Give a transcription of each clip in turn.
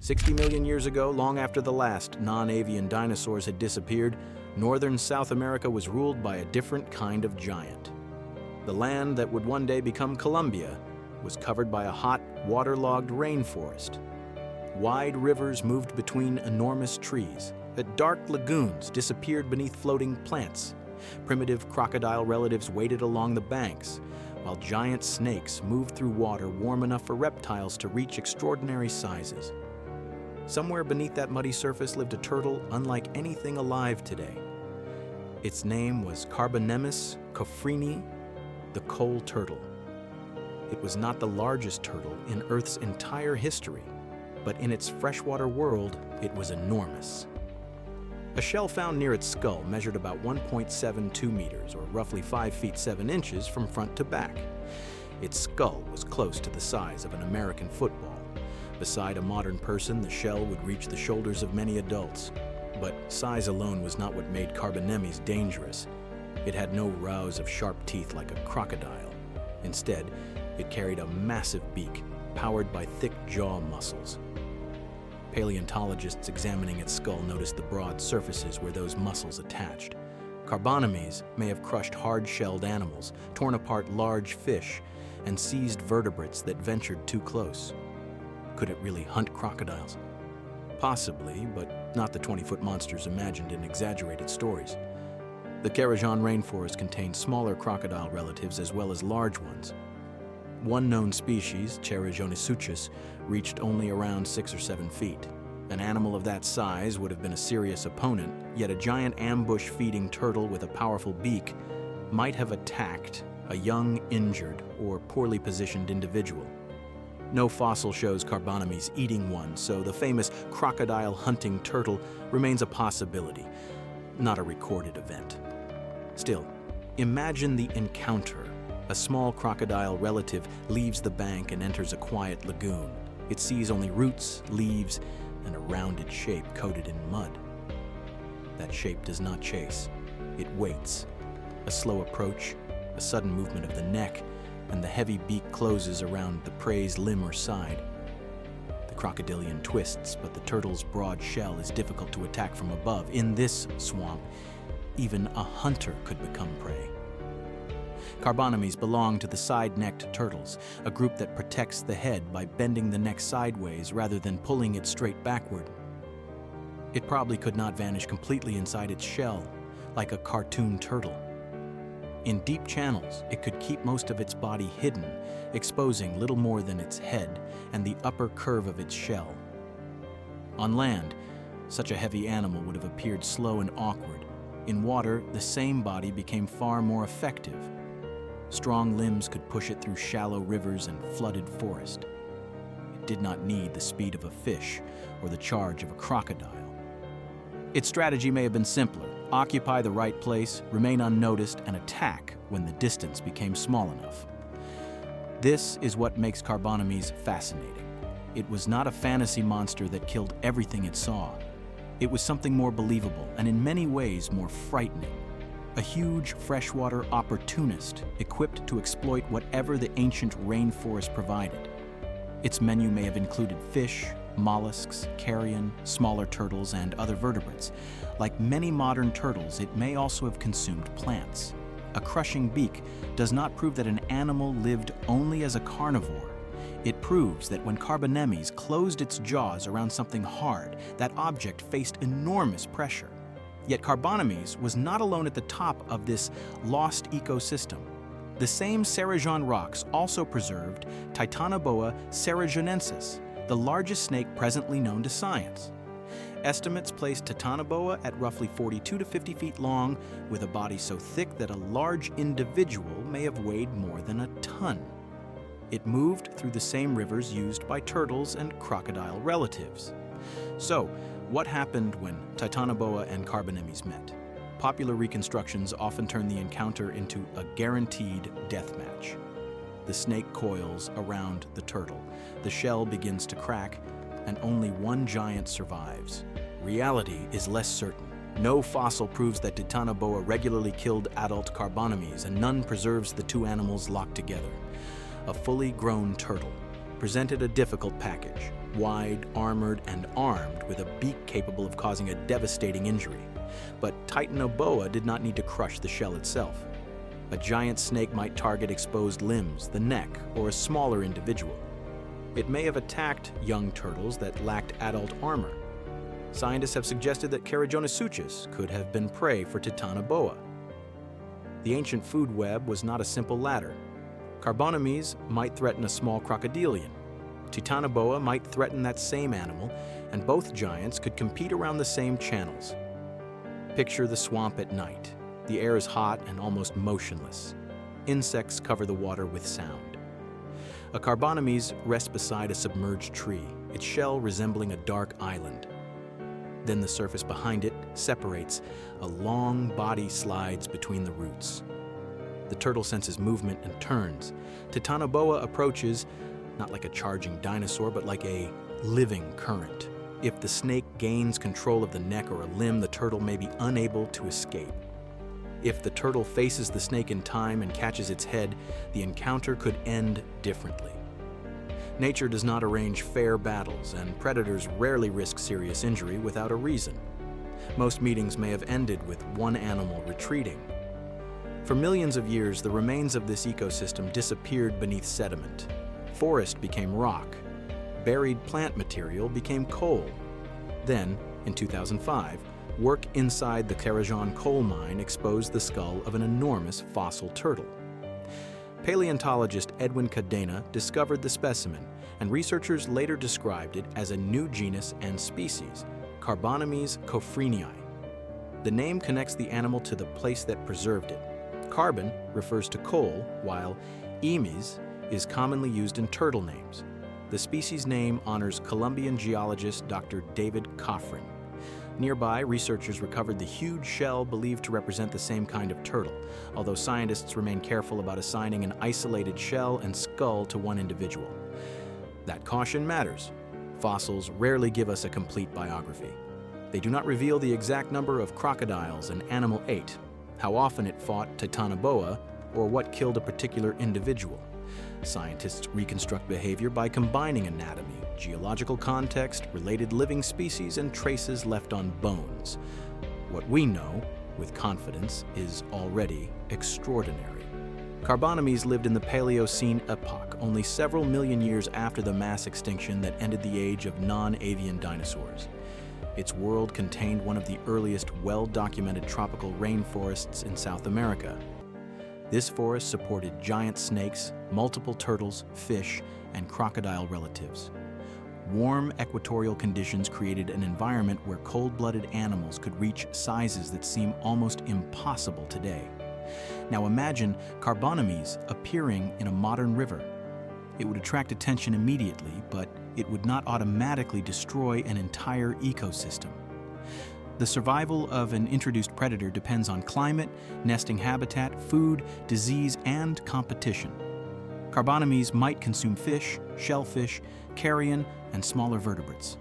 60 million years ago, long after the last non-avian dinosaurs had disappeared, northern South America was ruled by a different kind of giant. The land that would one day become Colombia was covered by a hot, waterlogged rainforest. Wide rivers moved between enormous trees. Dark lagoons disappeared beneath floating plants. Primitive crocodile relatives waded along the banks, while giant snakes moved through water warm enough for reptiles to reach extraordinary sizes. Somewhere beneath that muddy surface lived a turtle unlike anything alive today. Its name was Carbonemys cofinii, the coal turtle. It was not the largest turtle in Earth's entire history, but in its freshwater world, it was enormous. A shell found near its skull measured about 1.72 meters, or roughly 5 feet 7 inches, from front to back. Its skull was close to the size of an American football. Beside a modern person, the shell would reach the shoulders of many adults. But size alone was not what made Carbonemys dangerous. It had no rows of sharp teeth like a crocodile. Instead, it carried a massive beak, powered by thick jaw muscles. Paleontologists examining its skull noticed the broad surfaces where those muscles attached. Carbonemys may have crushed hard-shelled animals, torn apart large fish, and seized vertebrates that ventured too close. Could it really hunt crocodiles? Possibly, but not the 20-foot monsters imagined in exaggerated stories. The Carbonemys rainforest contains smaller crocodile relatives as well as large ones. One known species, Crocodiles-Hunting, reached only around 6 or 7 feet. An animal of that size would have been a serious opponent, yet a giant ambush-feeding turtle with a powerful beak might have attacked a young, injured, or poorly positioned individual. No fossil shows Carbonemys eating one, so the famous crocodile-hunting turtle remains a possibility, not a recorded event. Still, imagine the encounter. A small crocodile relative leaves the bank and enters a quiet lagoon. It sees only roots, leaves, and a rounded shape coated in mud. That shape does not chase. It waits. A slow approach, a sudden movement of the neck, and the heavy beak closes around the prey's limb or side. The crocodilian twists, but the turtle's broad shell is difficult to attack from above. In this swamp, even a hunter could become prey. Carbonemys belong to the side-necked turtles, a group that protects the head by bending the neck sideways rather than pulling it straight backward. It probably could not vanish completely inside its shell, like a cartoon turtle. In deep channels, it could keep most of its body hidden, exposing little more than its head and the upper curve of its shell. On land, such a heavy animal would have appeared slow and awkward. In water, the same body became far more effective. Strong limbs could push it through shallow rivers and flooded forest. It did not need the speed of a fish or the charge of a crocodile. Its strategy may have been simpler: occupy the right place, remain unnoticed, and attack when the distance became small enough. This is what makes Carbonemys fascinating. It was not a fantasy monster that killed everything it saw. It was something more believable and in many ways more frightening. A huge freshwater opportunist equipped to exploit whatever the ancient rainforest provided. Its menu may have included fish, mollusks, carrion, smaller turtles, and other vertebrates. Like many modern turtles, it may also have consumed plants. A crushing beak does not prove that an animal lived only as a carnivore. It proves that when Carbonemys closed its jaws around something hard, that object faced enormous pressure. Yet Carbonemys was not alone at the top of this lost ecosystem. The same Sarajean rocks also preserved Titanoboa sarajenensis, the largest snake presently known to science. Estimates place Titanoboa at roughly 42 to 50 feet long, with a body so thick that a large individual may have weighed more than a ton. It moved through the same rivers used by turtles and crocodile relatives. So, what happened when Titanoboa and Carbonemys met? Popular reconstructions often turn the encounter into a guaranteed death match. The snake coils around the turtle, the shell begins to crack, and only one giant survives. Reality is less certain. No fossil proves that Titanoboa regularly killed adult Carbonemys, and none preserves the two animals locked together. A fully grown turtle presented a difficult package. wide, armored, and armed with a beak capable of causing a devastating injury. But Titanoboa did not need to crush the shell itself. A giant snake might target exposed limbs, the neck, or a smaller individual. It may have attacked young turtles that lacked adult armor. Scientists have suggested that Carbonemys could have been prey for Titanoboa. The ancient food web was not a simple ladder. Carbonemys might threaten a small crocodilian. Titanoboa might threaten that same animal, and both giants could compete around the same channels. Picture the swamp at night. The air is hot and almost motionless. Insects cover the water with sound. A Carbonemys rests beside a submerged tree, its shell resembling a dark island. Then the surface behind it separates. A long body slides between the roots. The turtle senses movement and turns. Titanoboa approaches, not like a charging dinosaur, but like a living current. If the snake gains control of the neck or a limb, the turtle may be unable to escape. If the turtle faces the snake in time and catches its head, the encounter could end differently. Nature does not arrange fair battles, and predators rarely risk serious injury without a reason. Most meetings may have ended with one animal retreating. For millions of years, the remains of this ecosystem disappeared beneath sediment. Forest became rock. Buried plant material became coal. Then, in 2005, work inside the Carbonemys coal mine exposed the skull of an enormous fossil turtle. Paleontologist Edwin Cadena discovered the specimen, and researchers later described it as a new genus and species, Carbonemys cofinii. The name connects the animal to the place that preserved it. Carbon refers to coal, while emys is commonly used in turtle names. The species name honors Colombian geologist Dr. David Coffrin. Nearby, researchers recovered the huge shell believed to represent the same kind of turtle, although scientists remain careful about assigning an isolated shell and skull to one individual. That caution matters. Fossils rarely give us a complete biography. They do not reveal the exact number of crocodiles an animal ate, how often it fought Titanoboa, or what killed a particular individual. Scientists reconstruct behavior by combining anatomy, geological context, related living species, and traces left on bones. What we know, with confidence, is already extraordinary. Carbonemys lived in the Paleocene epoch, only several million years after the mass extinction that ended the age of non-avian dinosaurs. Its world contained one of the earliest well-documented tropical rainforests in South America. This forest supported giant snakes, multiple turtles, fish, and crocodile relatives. Warm equatorial conditions created an environment where cold-blooded animals could reach sizes that seem almost impossible today. Now imagine Carbonemys appearing in a modern river. It would attract attention immediately, but it would not automatically destroy an entire ecosystem. The survival of an introduced predator depends on climate, nesting habitat, food, disease, and competition. Carbonemys might consume fish, shellfish, carrion, and smaller vertebrates.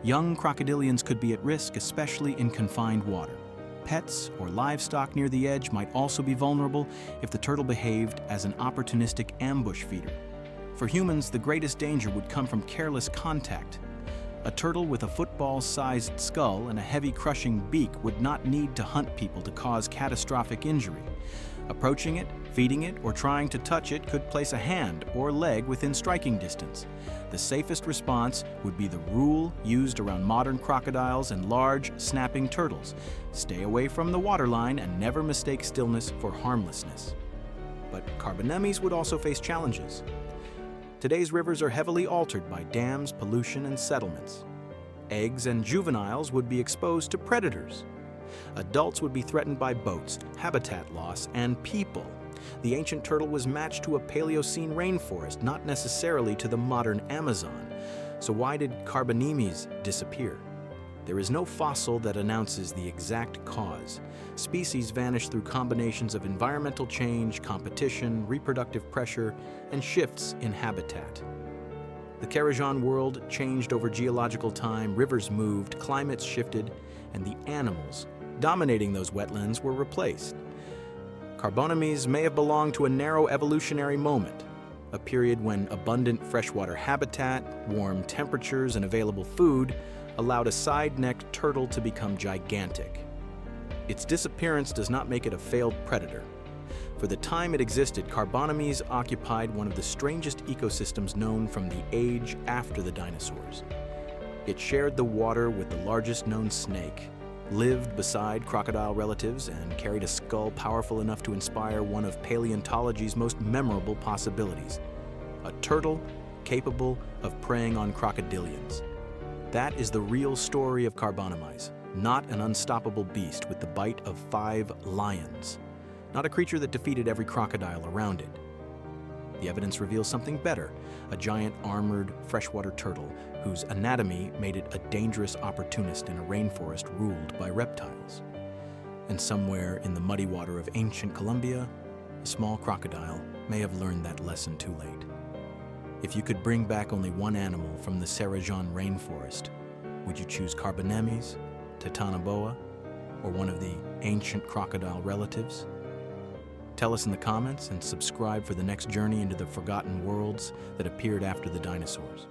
Young crocodilians could be at risk, especially in confined water. Pets or livestock near the edge might also be vulnerable if the turtle behaved as an opportunistic ambush feeder. For humans, the greatest danger would come from careless contact. A turtle with a football-sized skull and a heavy crushing beak would not need to hunt people to cause catastrophic injury. Approaching it, feeding it, or trying to touch it could place a hand or leg within striking distance. The safest response would be the rule used around modern crocodiles and large, snapping turtles. Stay away from the waterline and never mistake stillness for harmlessness. But Carbonemys would also face challenges. Today's rivers are heavily altered by dams, pollution, and settlements. Eggs and juveniles would be exposed to predators. Adults would be threatened by boats, habitat loss, and people. The ancient turtle was matched to a Paleocene rainforest, not necessarily to the modern Amazon. So why did Carbonemys disappear? There is no fossil that announces the exact cause. Species vanish through combinations of environmental change, competition, reproductive pressure, and shifts in habitat. The Carbonemys world changed over geological time, rivers moved, climates shifted, and the animals dominating those wetlands were replaced. Carbonemys may have belonged to a narrow evolutionary moment, a period when abundant freshwater habitat, warm temperatures, and available food allowed a side-necked turtle to become gigantic. Its disappearance does not make it a failed predator. For the time it existed, Carbonemys occupied one of the strangest ecosystems known from the age after the dinosaurs. It shared the water with the largest known snake, lived beside crocodile relatives, and carried a skull powerful enough to inspire one of paleontology's most memorable possibilities: a turtle capable of preying on crocodilians. That is the real story of Carbonemys, not an unstoppable beast with the bite of 5 lions, not a creature that defeated every crocodile around it. The evidence reveals something better: a giant armored freshwater turtle whose anatomy made it a dangerous opportunist in a rainforest ruled by reptiles. And somewhere in the muddy water of ancient Colombia, a small crocodile may have learned that lesson too late. If you could bring back only one animal from the Sarajevo rainforest, would you choose Carbonemys, Titanoboa, or one of the ancient crocodile relatives? Tell us in the comments and subscribe for the next journey into the forgotten worlds that appeared after the dinosaurs.